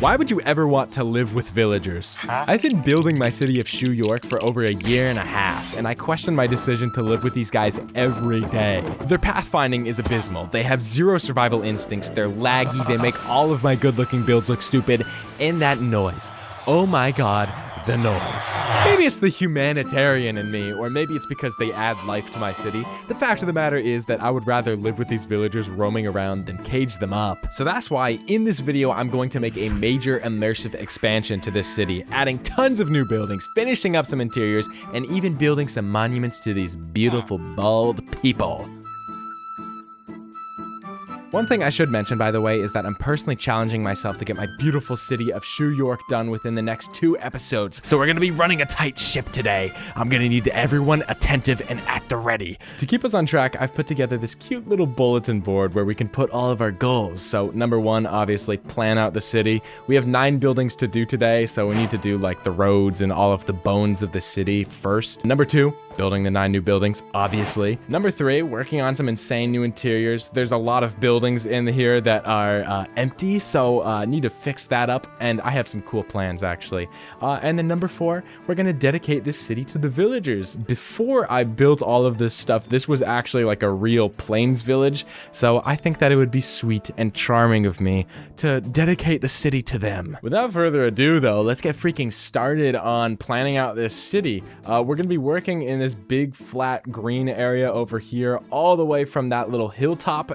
Why would you ever want to live with villagers? I've been building my city of Shoe York for over a year and a half, and I question my decision to live with these guys every day. Their pathfinding is abysmal. They have zero survival instincts, they're laggy, they make all of my good-looking builds look stupid, and that noise. Oh my god, the noise. Maybe it's the humanitarian in me, or maybe it's because they add life to my city. The fact of the matter is that I would rather live with these villagers roaming around than cage them up. So that's why in this video, I'm going to make a major immersive expansion to this city, adding tons of new buildings, finishing up some interiors, and even building some monuments to these beautiful bald people. One thing I should mention, by the way, is that I'm personally challenging myself to get my beautiful city of Shoe York done within the next 2 episodes. So we're gonna be running a tight ship today. I'm gonna need everyone attentive and at the ready. To keep us on track, I've put together this cute little bulletin board where we can put all of our goals. So number 1, obviously, plan out the city. We have 9 buildings to do today, so we need to do like the roads and all of the bones of the city first. Number 2, building the 9 new buildings, obviously. Number 3, working on some insane new interiors. There's a lot of buildings in here that are empty, so need to fix that up, and I have some cool plans actually. And then number 4, we're gonna dedicate this city to the villagers. Before I built all of this stuff, this was actually like a real plains village, so I think that it would be sweet and charming of me to dedicate the city to them. Without further ado though, let's get freaking started on planning out this city. We're gonna be working in this big flat green area over here, all the way from that little hilltop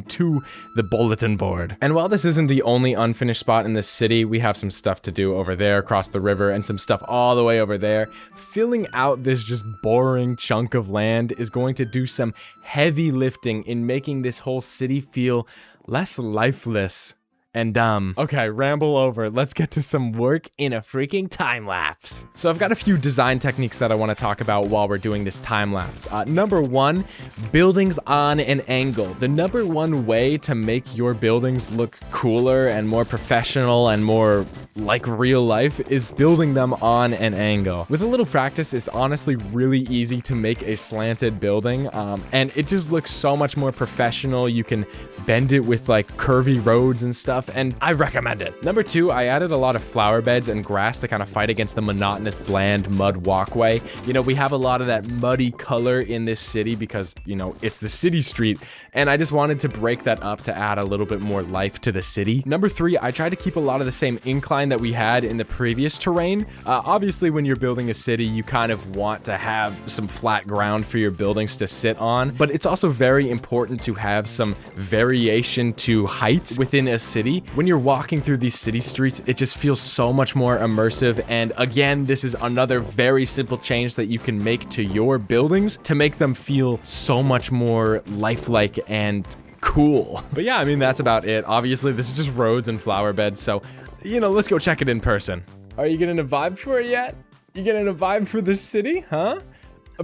to the bulletin board. And while this isn't the only unfinished spot in this city, we have some stuff to do over there across the river and some stuff all the way over there. Filling out this just boring chunk of land is going to do some heavy lifting in making this whole city feel less lifeless and dumb. Okay, ramble over. Let's get to some work in a freaking time lapse. So I've got a few design techniques that I want to talk about while we're doing this time lapse. Number 1, buildings on an angle. The number 1 way to make your buildings look cooler and more professional and more like real life is building them on an angle. With a little practice, it's honestly really easy to make a slanted building, and it just looks so much more professional. You can bend it with like curvy roads and stuff, and I recommend it. Number 2, I added a lot of flower beds and grass to kind of fight against the monotonous, bland mud walkway. You know, we have a lot of that muddy color in this city because, you know, it's the city street, and I just wanted to break that up to add a little bit more life to the city. Number 3, I tried to keep a lot of the same incline that we had in the previous terrain. Obviously, when you're building a city, you kind of want to have some flat ground for your buildings to sit on, but it's also very important to have some variation to height within a city. When you're walking through these city streets, it just feels so much more immersive. And again, this is another very simple change that you can make to your buildings to make them feel so much more lifelike and cool. But yeah, I mean, that's about it. Obviously, this is just roads and flower beds, so, you know, let's go check it in person. Are you getting a vibe for it yet? You getting a vibe for this city, huh?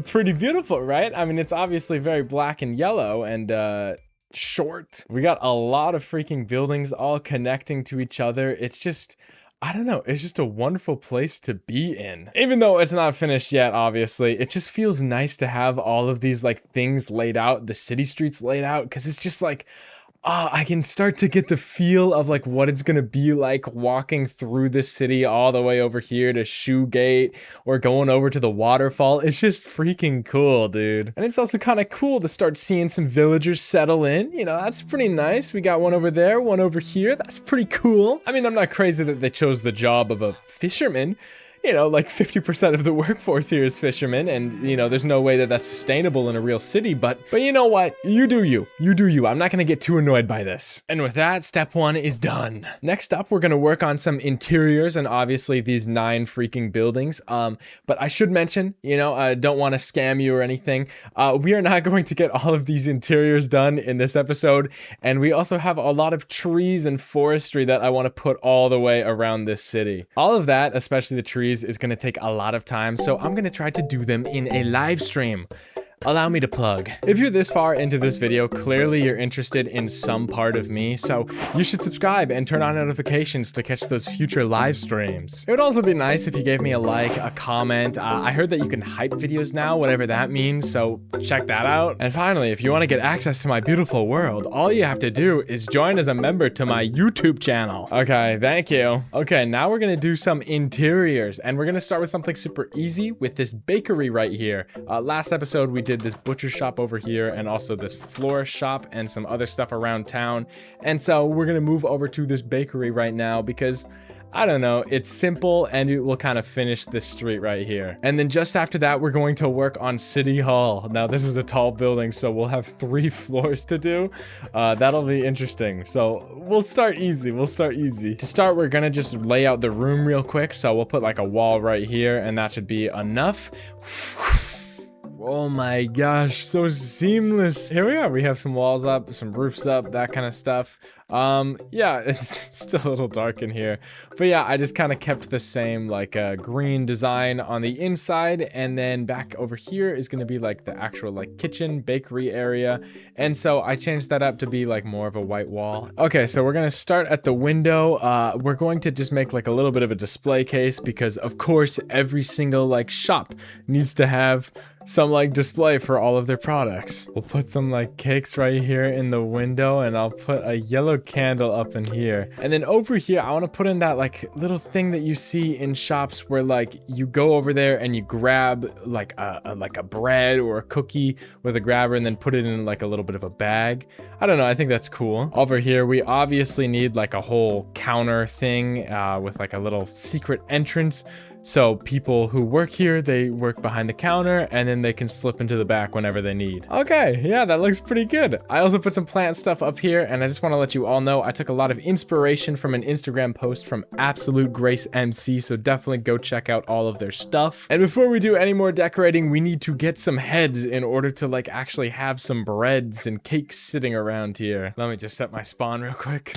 Pretty beautiful, right? I mean, it's obviously very black and yellow and, short. We got a lot of freaking buildings all connecting to each other. It's just, I don't know, it's just a wonderful place to be in. Even though it's not finished yet, obviously, it just feels nice to have all of these like things laid out, the city streets laid out, because it's just like, I can start to get the feel of like what it's gonna be like walking through the city all the way over here to Shoegate or going over to the waterfall. It's just freaking cool, dude. And it's also kind of cool to start seeing some villagers settle in. You know, that's pretty nice. We got one over there, one over here. That's pretty cool. I mean, I'm not crazy that they chose the job of a fisherman. You know, like 50% of the workforce here is fishermen, and you know, there's no way that that's sustainable in a real city, but you know what? You do you. You do you. I'm not gonna get too annoyed by this. And with that, step 1 is done. Next up, we're gonna work on some interiors and obviously these 9 freaking buildings. But I should mention, you know, I don't want to scam you or anything. We are not going to get all of these interiors done in this episode, and we also have a lot of trees and forestry that I want to put all the way around this city. All of that, especially the trees, is going to take a lot of time, so I'm going to try to do them in a live stream. allow me to plug. If you're this far into this video, clearly you're interested in some part of me, so you should subscribe and turn on notifications to catch those future live streams. It would also be nice if you gave me a like, a comment. I heard that you can hype videos now, whatever that means, so check that out. And finally, if you want to get access to my beautiful world, all you have to do is join as a member to my YouTube channel. Okay, thank you. Okay, now we're gonna do some interiors, and we're gonna start with something super easy with this bakery right here. Last episode, we did this butcher shop over here and also this florist shop and some other stuff around town. And so we're gonna move over to this bakery right now because I don't know, it's simple and it will kind of finish this street right here. And then just after that, we're going to work on City Hall. Now this is a tall building, so we'll have 3 floors to do. That'll be interesting. So we'll start easy, To start, we're gonna just lay out the room real quick. So we'll put like a wall right here and that should be enough. Oh my gosh, so seamless. Here we are. We have some walls up, some roofs up, that kind of stuff. Yeah, it's still a little dark in here, but yeah, I just kind of kept the same like green design on the inside, and then back over here is going to be like the actual like kitchen bakery area, and so I changed that up to be like more of a white wall. Okay, so we're going to start at the window. We're going to just make like a little bit of a display case because of course every single like shop needs to have some like display for all of their products. We'll put some like cakes right here in the window, and I'll put a yellow candle up in here. And then over here, I want to put in that like little thing that you see in shops where like you go over there and you grab like a bread or a cookie with a grabber and then put it in like a little bit of a bag. I don't know, I think that's cool. Over here, we obviously need like a whole counter thing with like a little secret entrance. So people who work here, they work behind the counter and then they can slip into the back whenever they need. Okay, yeah, that looks pretty good. I also put some plant stuff up here, and I just want to let you all know I took a lot of inspiration from an Instagram post from Absolute Grace MC, so definitely go check out all of their stuff. And before we do any more decorating, we need to get some heads in order to like actually have some breads and cakes sitting around here. Let me just set my spawn real quick.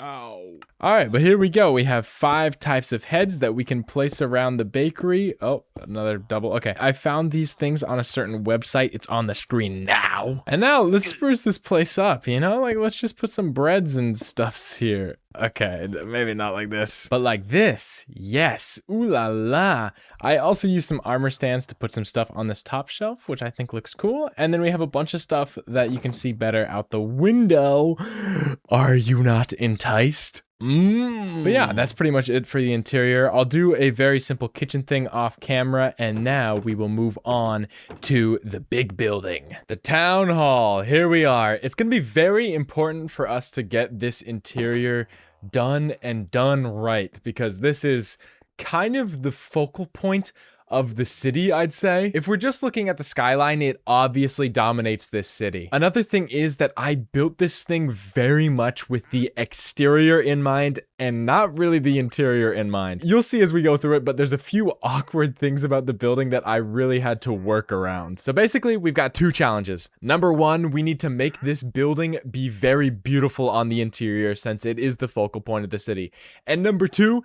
Oh. All right, but here we go. We have 5 types of heads that we can place around the bakery. Oh, another double. Okay, I found these things on a certain website. It's on the screen now. And now let's spruce this place up, you know? Like, let's just put some breads and stuffs here. Okay, maybe not like this, but like this. Yes, ooh la la. I also used some armor stands to put some stuff on this top shelf, which I think looks cool. And then we have a bunch of stuff that you can see better out the window. Are you not enticed? But yeah, that's pretty much it for the interior. I'll do a very simple kitchen thing off camera, and now we will move on to the big building, the town hall. Here we are. It's gonna be very important for us to get this interior done and done right, because this is kind of the focal point of the city, I'd say. If we're just looking at the skyline, it obviously dominates this city. Another thing is that I built this thing very much with the exterior in mind and not really the interior in mind. You'll see as we go through it, but there's a few awkward things about the building that I really had to work around. So basically, we've got 2 challenges. Number 1, we need to make this building be very beautiful on the interior since it is the focal point of the city. And number 2,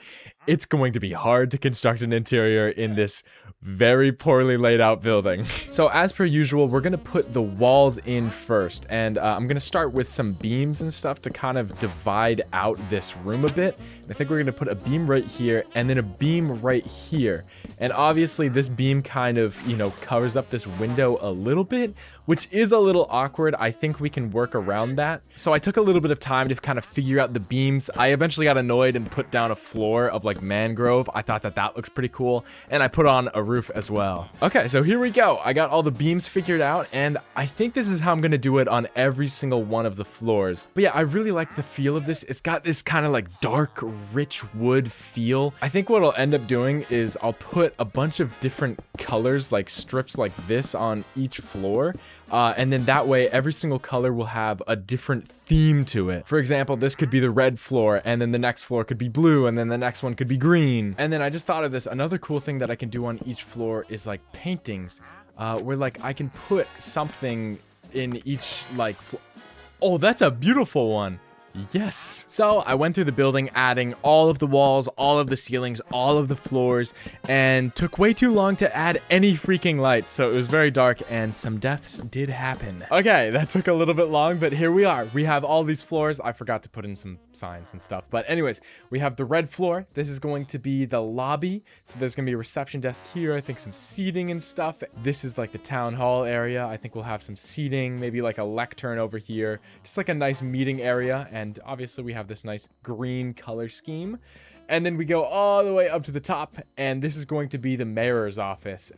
it's going to be hard to construct an interior in this very poorly laid out building. So as per usual, we're gonna put the walls in first, and I'm gonna start with some beams and stuff to kind of divide out this room a bit. I think we're gonna put a beam right here and then a beam right here. And obviously this beam kind of, you know, covers up this window a little bit, which is a little awkward. I think we can work around that. So I took a little bit of time to kind of figure out the beams. I eventually got annoyed and put down a floor of like mangrove. I thought that that looks pretty cool. And I put on a roof as well. Okay, so here we go. I got all the beams figured out, and I think this is how I'm gonna do it on every single one of the floors. But yeah, I really like the feel of this. It's got this kind of like dark, rich wood feel. I think what I'll end up doing is I'll put a bunch of different colors, like strips like this on each floor. And then that way, every single color will have a different theme to it. For example, this could be the red floor, and then the next floor could be blue, and then the next one could be green. And then I just thought of this. Another cool thing that I can do on each floor is like paintings, where like I can put something in each like oh, that's a beautiful one. Yes. So I went through the building, adding all of the walls, all of the ceilings, all of the floors, and took way too long to add any freaking light. So it was very dark and some deaths did happen. Okay, that took a little bit long, but here we are. We have all these floors. I forgot to put in some signs and stuff. But anyways, we have the red floor. This is going to be the lobby. So there's going to be a reception desk here. I think some seating and stuff. This is like the town hall area. I think we'll have some seating, maybe like a lectern over here. Just like a nice meeting area. And obviously we have this nice green color scheme. And then we go all the way up to the top. And this is going to be the mayor's office.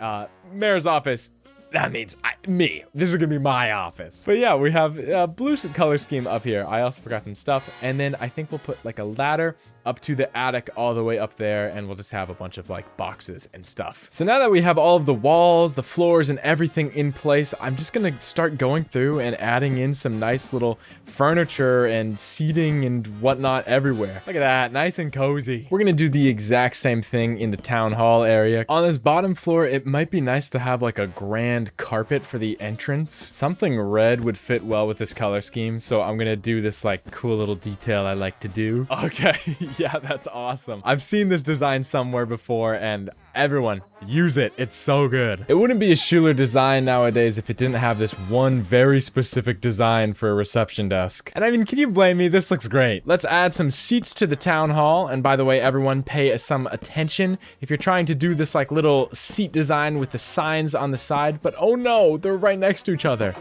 Mayor's office. That means me. This is gonna be my office. But yeah, we have a blue color scheme up here. I also forgot some stuff. And then I think we'll put like a ladder up to the attic all the way up there, and we'll just have a bunch of like boxes and stuff. So now that we have all of the walls, the floors, and everything in place, I'm just gonna start going through and adding in some nice little furniture and seating and whatnot everywhere. Look at that, nice and cozy. We're gonna do the exact same thing in the town hall area. On this bottom floor, it might be nice to have like a grand carpet for the entrance. Something red would fit well with this color scheme, so I'm gonna do this like cool little detail I like to do. Okay. Yeah, that's awesome. I've seen this design somewhere before, and everyone, use it. It's so good. It wouldn't be a Shoeler design nowadays if it didn't have this one very specific design for a reception desk. And I mean, can you blame me? This looks great. Let's add some seats to the town hall. And by the way, everyone pay some attention if you're trying to do this like little seat design with the signs on the side. But oh no, they're right next to each other.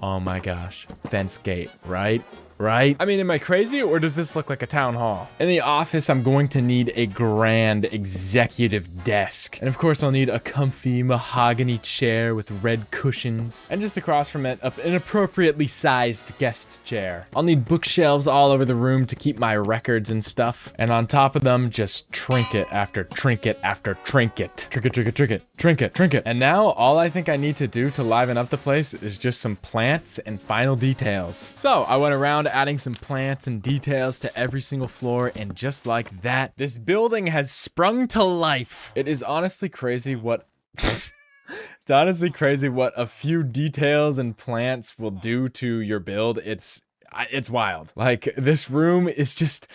Oh my gosh. Fence gate, right? Right? I mean, am I crazy, or does this look like a town hall? In the office, I'm going to need a grand executive desk. And of course, I'll need a comfy mahogany chair with red cushions. And just across from it, an appropriately sized guest chair. I'll need bookshelves all over the room to keep my records and stuff. And on top of them, just trinket after trinket after trinket. Trinket, trinket, trinket, trinket, trinket. And now, all I think I need to do to liven up the place is just some plants and final details. So, I went around adding some plants and details to every single floor, and just like that, this building has sprung to life. It is honestly crazy what a few details and plants will do to your build. It's wild. Like, this room is just,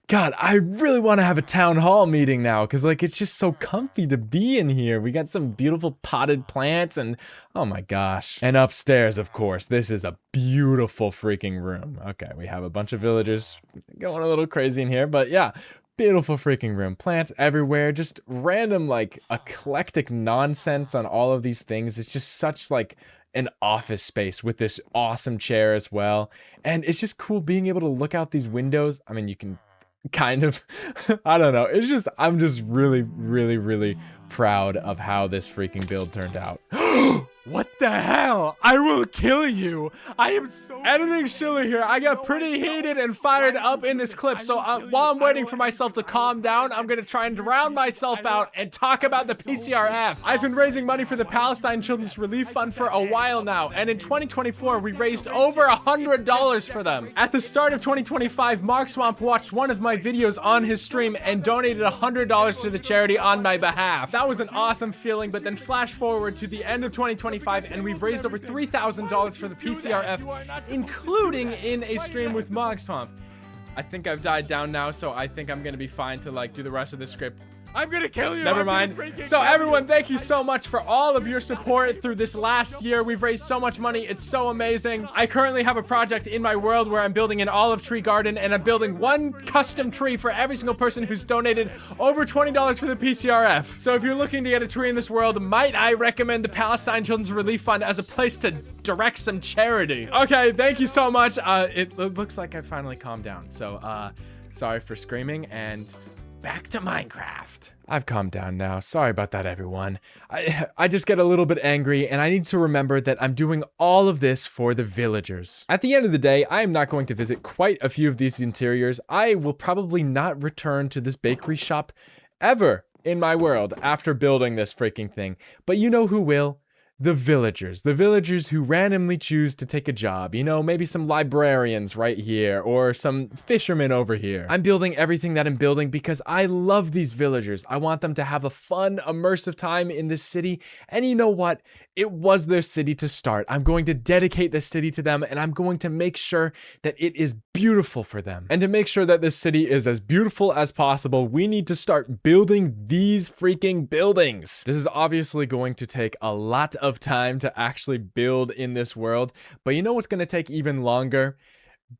God, I really want to have a town hall meeting now, because like it's just so comfy to be in here. We got some beautiful potted plants, and oh my gosh. And upstairs, of course, this is a beautiful freaking room. Okay, we have a bunch of villagers going a little crazy in here, but yeah, beautiful freaking room. Plants everywhere, just random like eclectic nonsense on all of these things. It's just such like an office space with this awesome chair as well. And it's just cool being able to look out these windows. I mean, you can kind of, I don't know. It's just, I'm just really, really, really proud of how this freaking build turned out. What the hell? I will kill you. I am so... Editing Shoeler here. I got pretty heated and fired up in this clip. So while I'm waiting for myself to calm down, I'm going to try and drown myself out and talk about the PCRF. I've been raising money for the Palestine Children's Relief Fund for a while now. And in 2024, we raised over $100 for them. At the start of 2025, Mark Swamp watched one of my videos on his stream and donated $100 to the charity on my behalf. That was an awesome feeling, but then flash forward to the end of 2025, and we've raised over $3,000 for the PCRF, including in a stream with Mog Swamp. I think I've died down now, so I think I'm gonna be fine to like do the rest of the script. I'm gonna kill you. Never mind. So everyone, thank you so much for all of your support through this last year. We've raised so much money. It's so amazing. I currently have a project in my world where I'm building an olive tree garden, and I'm building one custom tree for every single person who's donated over $20 for the PCRF. So if you're looking to get a tree in this world, might I recommend the Palestine Children's Relief Fund as a place to direct some charity. Okay, thank you so much. It looks like I finally calmed down. So sorry for screaming, and back to Minecraft. I've calmed down now. Sorry about that, everyone. I just get a little bit angry, and I need to remember that I'm doing all of this for the villagers. At the end of the day, I am not going to visit quite a few of these interiors. I will probably not return to this bakery shop ever in my world after building this freaking thing. But you know who will? The villagers who randomly choose to take a job, you know, maybe some librarians right here or some fishermen over here. I'm building everything that I'm building because I love these villagers. I want them to have a fun, immersive time in this city. And you know what? It was their city to start. I'm going to dedicate this city to them, and I'm going to make sure that it is beautiful for them. And to make sure that this city is as beautiful as possible, we need to start building these freaking buildings. This is obviously going to take a lot of time to actually build in this world, but you know what's going to take even longer?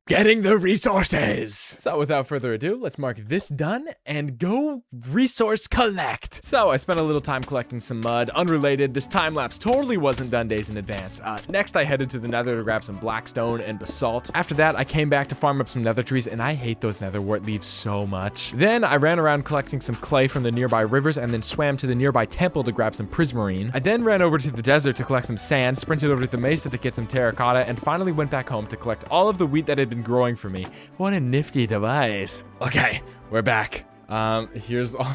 Getting the resources. So without further ado, let's mark this done and go resource collect. So I spent a little time collecting some mud. Unrelated, this time lapse totally wasn't done days in advance. Next I headed to the nether to grab some blackstone and basalt. After that I came back to farm up some nether trees, and I hate those nether wart leaves so much. Then I ran around collecting some clay from the nearby rivers and then swam to the nearby temple to grab some prismarine. I then ran over to the desert to collect some sand, sprinted over to the mesa to get some terracotta, and finally went back home to collect all of the wheat that had been growing for me. What a nifty device. Okay, we're back. Here's all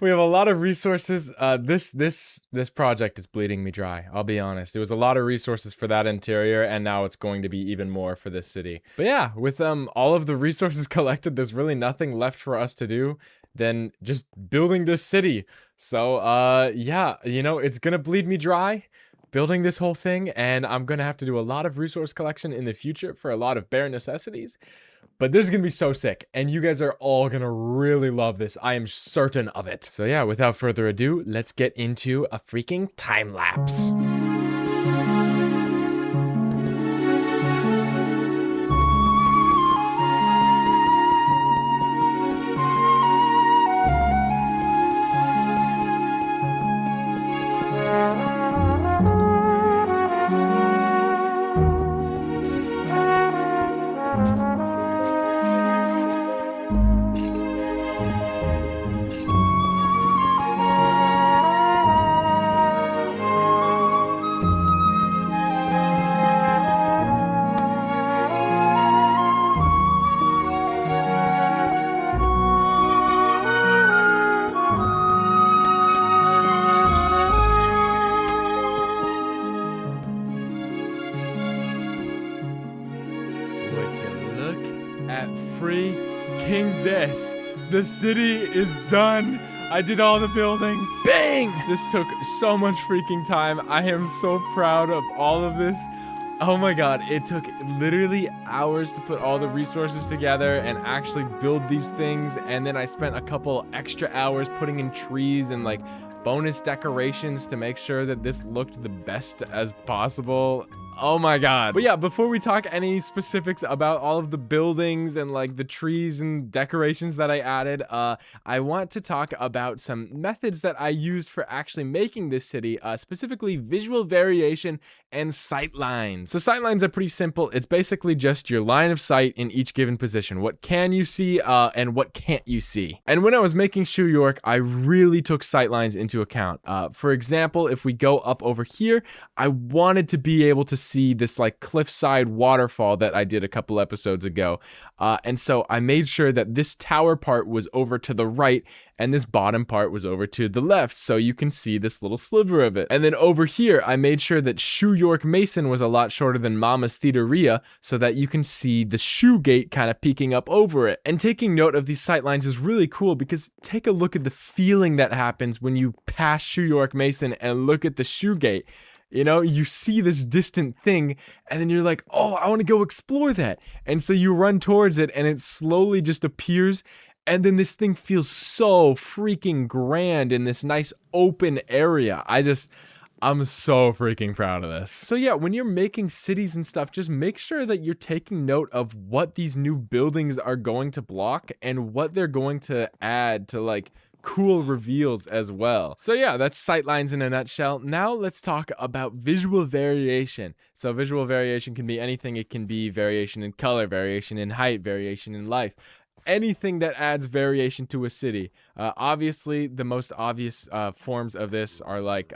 we have a lot of resources. This project is bleeding me dry, I'll be honest. It was a lot of resources for that interior, and now it's going to be even more for this city. But yeah, with all of the resources collected, there's really nothing left for us to do than just building this city. So yeah, you know, it's gonna bleed me dry building this whole thing, and I'm gonna have to do a lot of resource collection in the future for a lot of bare necessities, but this is gonna be so sick, and you guys are all gonna really love this. I am certain of it. So yeah, without further ado, let's get into a freaking time lapse. Freaking this. The city is done. I did all the buildings. Bang! This took so much freaking time. I am so proud of all of this. Oh my god, it took literally hours to put all the resources together and actually build these things, and then I spent a couple extra hours putting in trees and like bonus decorations to make sure that this looked the best as possible. Oh my god. But yeah, before we talk any specifics about all of the buildings and like the trees and decorations that I added, I want to talk about some methods that I used for actually making this city, specifically visual variation and sight lines. So sight lines are pretty simple. It's basically just your line of sight in each given position. What can you see and what can't you see? And when I was making Shoe York, I really took sight lines into account. For example, if we go up over here, I wanted to be able to see this like cliffside waterfall that I did a couple episodes ago. And so I made sure that this tower part was over to the right and this bottom part was over to the left, so you can see this little sliver of it. And then over here, I made sure that Shoe York Mason was a lot shorter than Mama's Theateria, so that you can see the shoe gate kind of peeking up over it. And taking note of these sight lines is really cool because take a look at the feeling that happens when you pass Shoe York Mason and look at the shoe gate. You know, you see this distant thing and then you're like, oh, I want to go explore that. And so you run towards it and it slowly just appears. And then this thing feels so freaking grand in this nice open area. I'm so freaking proud of this. So yeah, when you're making cities and stuff, just make sure that you're taking note of what these new buildings are going to block and what they're going to add to like cool reveals as well. So yeah, that's sightlines in a nutshell. Now let's talk about visual variation. So visual variation can be anything. It can be variation in color, variation in height, variation in life. Anything that adds variation to a city. Obviously, the most obvious forms of this are like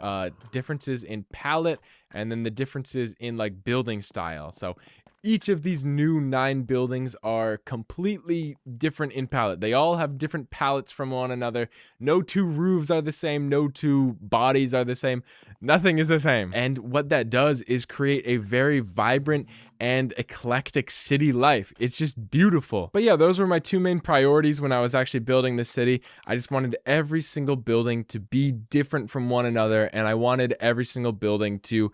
differences in palette and then the differences in like building style. So Each of these new 9 buildings are completely different in palette. They all have different palettes from one another. No 2 roofs are the same. No 2 bodies are the same. Nothing is the same. And what that does is create a very vibrant and eclectic city life. It's just beautiful. But yeah, those were my 2 main priorities when I was actually building this city. I just wanted every single building to be different from one another, and I wanted every single building to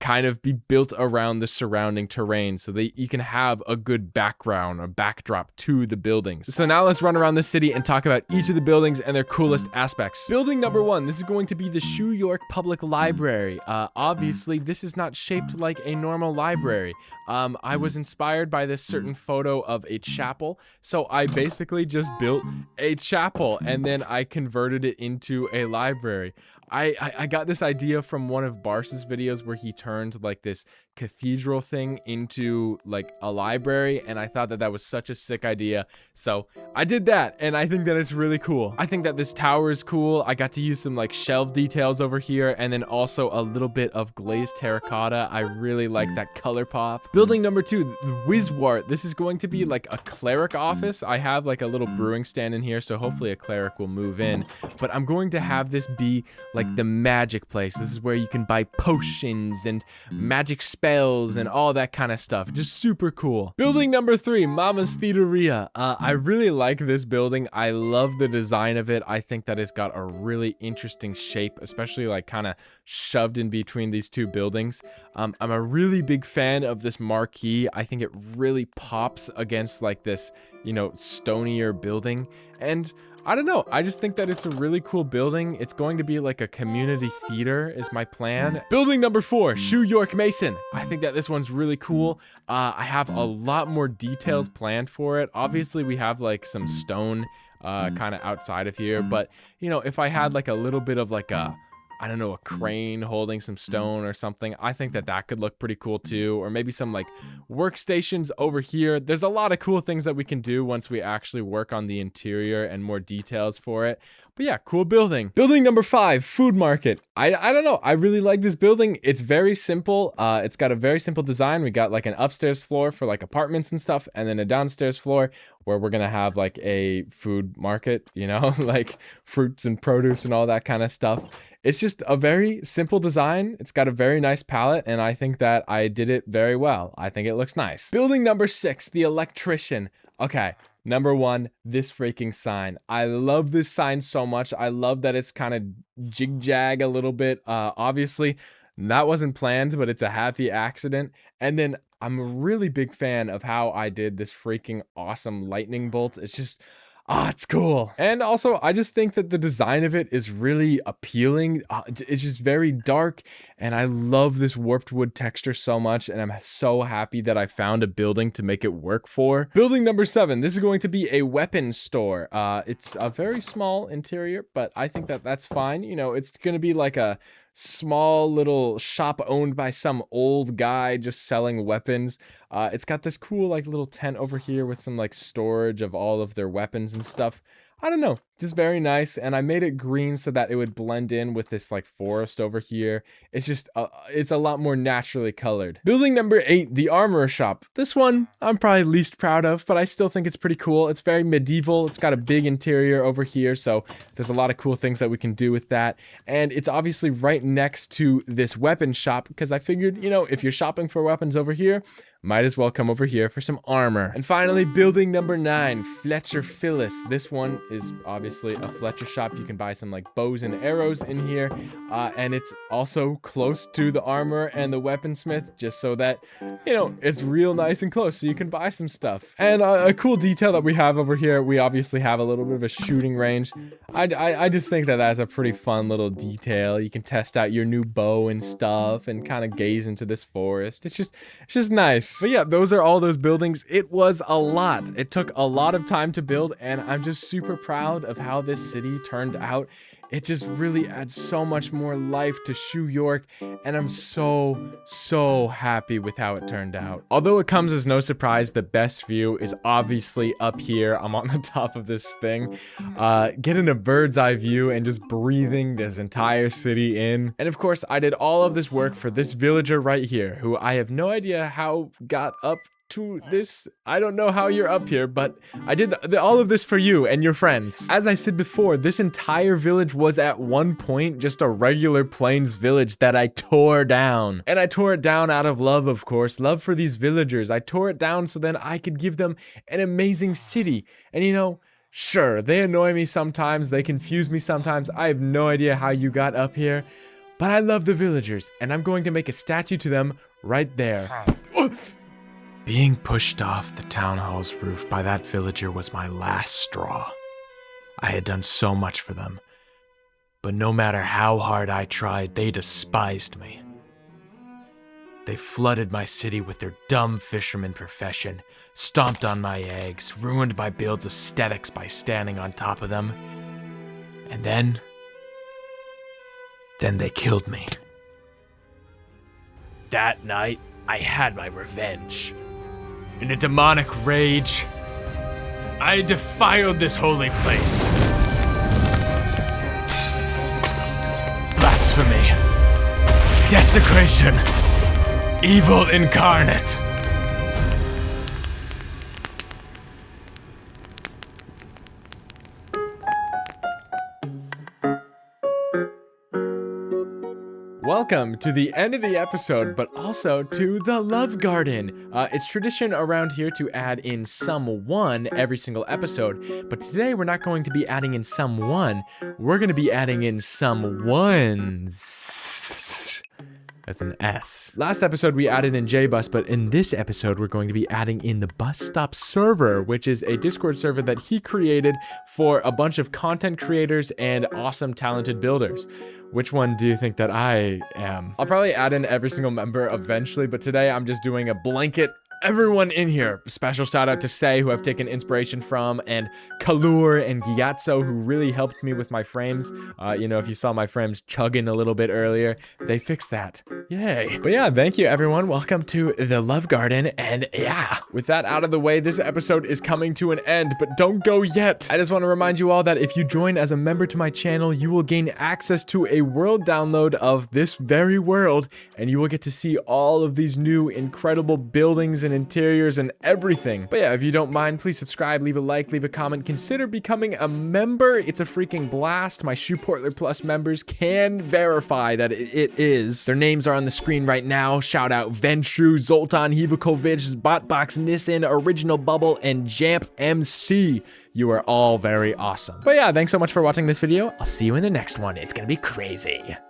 kind of be built around the surrounding terrain so that you can have a good background or backdrop to the buildings. So now let's run around the city and talk about each of the buildings and their coolest aspects. Building number 1, this is going to be the Shoe York Public Library. Obviously, this is not shaped like a normal library. I was inspired by this certain photo of a chapel, so I basically just built a chapel and then I converted it into a library. I got this idea from one of Bars's videos where he turned like this cathedral thing into like a library, and I thought that that was such a sick idea, so I did that, and I think that it's really cool. I think that this tower is cool. I got to use some like shelf details over here, and then also a little bit of glazed terracotta. I really like that color pop. Building number 2, the Wizwart. This is going to be like a cleric office. I have like a little brewing stand in here, so hopefully a cleric will move in, but I'm going to have this be like the magic place. This is where you can buy potions and magic spells and all that kind of stuff. Just super cool. Building number 3, Mama's Theateria. I really like this building. I love the design of it. I think that it's got a really interesting shape, especially like kind of shoved in between these 2 buildings. I'm a really big fan of this marquee. I think it really pops against like this, you know, stonier building, and I don't know, I just think that it's a really cool building. It's going to be like a community theater is my plan. Building number 4, Shoe York Mason. I think that this one's really cool. I have a lot more details planned for it. Obviously, we have like some stone kind of outside of here, but you know, if I had like a little bit of like a, I don't know, a crane holding some stone or something, I think that that could look pretty cool too. Or maybe some like workstations over here. There's a lot of cool things that we can do once we actually work on the interior and more details for it. But yeah, cool building. Building number 5, food market. I don't know, I really like this building. It's very simple. It's got a very simple design. We got like an upstairs floor for like apartments and stuff, and then a downstairs floor where we're gonna have like a food market, you know, like fruits and produce and all that kind of stuff. It's just a very simple design. It's got a very nice palette, and I think that I did it very well. I think it looks nice. Building number 6, the electrician. Okay, number 1, this freaking sign. I love this sign so much. I love that it's kind of jig-jag a little bit. Obviously, that wasn't planned, but it's a happy accident. And then I'm a really big fan of how I did this freaking awesome lightning bolt. It's just, it's cool. And also, I just think that the design of it is really appealing. It's just very dark, and I love this warped wood texture so much, and I'm so happy that I found a building to make it work for. Building number 7, this is going to be a weapons store. It's a very small interior, but I think that that's fine. You know, it's going to be like a small little shop owned by some old guy just selling weapons. It's got this cool like little tent over here with some like storage of all of their weapons and stuff. I don't know, just very nice. And I made it green so that it would blend in with this like forest over here. It's just, it's a lot more naturally colored. Building number 8, the armorer shop. This one I'm probably least proud of, but I still think it's pretty cool. It's very medieval. It's got a big interior over here, so there's a lot of cool things that we can do with that. And it's obviously right next to this weapon shop, because I figured, you know, if you're shopping for weapons over here, might as well come over here for some armor. And finally, building number 9, Fletcher Phyllis. This one is obviously a Fletcher shop. You can buy some like bows and arrows in here. And it's also close to the armor and the weaponsmith, just so that, you know, it's real nice and close so you can buy some stuff. And a cool detail that we have over here, we obviously have a little bit of a shooting range. I just think that that's a pretty fun little detail. You can test out your new bow and stuff and kind of gaze into this forest. It's just nice. But yeah, those are all those buildings. It was a lot. It took a lot of time to build, and I'm just super proud of how this city turned out. It just really adds so much more life to Shoe York, and I'm so happy with how it turned out. Although it comes as no surprise, the best view is obviously up here. I'm on the top of this thing, getting a bird's eye view and just breathing this entire city in. And of course, I did all of this work for this villager right here, who I have no idea how got up to this. I don't know how you're up here, but I did all of this for you and your friends. As I said before, this entire village was at one point just a regular plains village that I tore down. And I tore it down out of love, of course, love for these villagers. I tore it down so then I could give them an amazing city. And you know, sure, they annoy me sometimes, they confuse me sometimes. I have no idea how you got up here, but I love the villagers, and I'm going to make a statue to them right there. Being pushed off the town hall's roof by that villager was my last straw. I had done so much for them, but no matter how hard I tried, they despised me. They flooded my city with their dumb fisherman profession, stomped on my eggs, ruined my build's aesthetics by standing on top of them, and then they killed me. That night, I had my revenge. In a demonic rage, I defiled this holy place. Blasphemy. Desecration. Evil incarnate. Welcome to the end of the episode, but also to the Love Garden. It's tradition around here to add in someone every single episode, but today we're not going to be adding in someone, we're going to be adding in someones with an S. Last episode we added in JBus, but in this episode we're going to be adding in the Bus Stop server, which is a Discord server that he created for a bunch of content creators and awesome talented builders. Which one do you think that I am? I'll probably add in every single member eventually, but today I'm just doing a blanket everyone in here. Special shout out to Say, who I've taken inspiration from, and Kalur and Gyatso, who really helped me with my frames. You know, if you saw my frames chugging a little bit earlier, they fixed that. Yay. But yeah, thank you everyone. Welcome to the Love Garden. And yeah, with that out of the way, this episode is coming to an end, but don't go yet. I just want to remind you all that if you join as a member to my channel, you will gain access to a world download of this very world, and you will get to see all of these new incredible buildings and interiors and everything. But yeah, if you don't mind, please subscribe, leave a like, leave a comment, consider becoming a member. It's a freaking blast. My Shoe Portler Plus members can verify that it is. Their names are on the screen right now. Shout out Venshu, Zoltan, Hivakovic, Botbox, Nissan, Original Bubble, and Jamp MC. You are all very awesome. But yeah, thanks so much for watching this video. I'll see you in the next one. It's gonna be crazy.